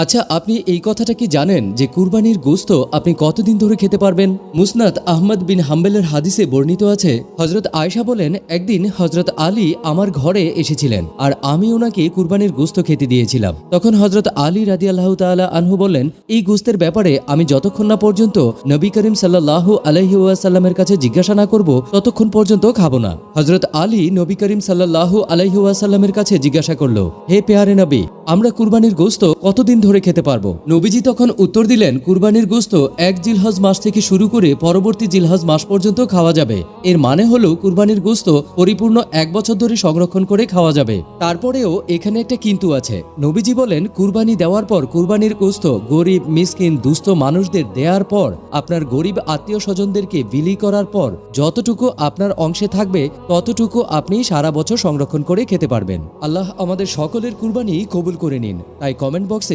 আচ্ছা, আপনি এই কথাটা কি জানেন যে কুরবানির গোশত আপনি কতদিন ধরে খেতে পারবেন? মুসনাদ আহমদ বিন হাম্বলের হাদিসে বর্ণিত আছে, হযরত আয়েশা বলেন, একদিন হযরত আলী আমার ঘরে এসেছিলেন আর আমি ওনাকে কুরবানির গোশত খেতে দিয়েছিলাম। তখন হযরত আলী রাদিয়াল্লাহু তাআলা আনহু বললেন, এই গোশতের ব্যাপারে আমি যতক্ষণ না পর্যন্ত নবী করিম সাল্লাল্লাহু আলাইহি ওয়াসাল্লামের কাছে জিজ্ঞাসা না করব ততক্ষণ পর্যন্ত খাবো না। হযরত আলী নবী করিম সাল্লাল্লাহু আলাইহি ওয়াসাল্লামের কাছে জিজ্ঞাসা করলো, হে পেয়ারে নবী, আমরা কুরবানির গোশত কতদিন ধরে খেতে পারবো? নবীজি তখন উত্তর দিলেন, কুরবানির গোশত এক জিলহজ মাস থেকে শুরু করে পরবর্তী জিলহজ মাস পর্যন্ত খাওয়া যাবে। এর মানে হলো কুরবানির গোশত পরিপূর্ণ 1 বছর ধরে সংরক্ষণ করে খাওয়া যাবে। তারপরেও এখানে একটা কিন্তু আছে। নবীজি বলেন, কুরবানি দেওয়ার পর কুরবানির গোশত গরিব, মিসকিন, দুস্থ মানুষদের দেওয়ার পর, আপনার গরিব আত্মীয় স্বজনদেরকে বিলি করার পর যতটুকু আপনার অংশে থাকবে ততটুকু আপনি সারা বছর সংরক্ষণ করে খেতে পারবেন। আল্লাহ আমাদের সকলের কুরবানি কবুল করে নিন। তাই কমেন্ট বক্সে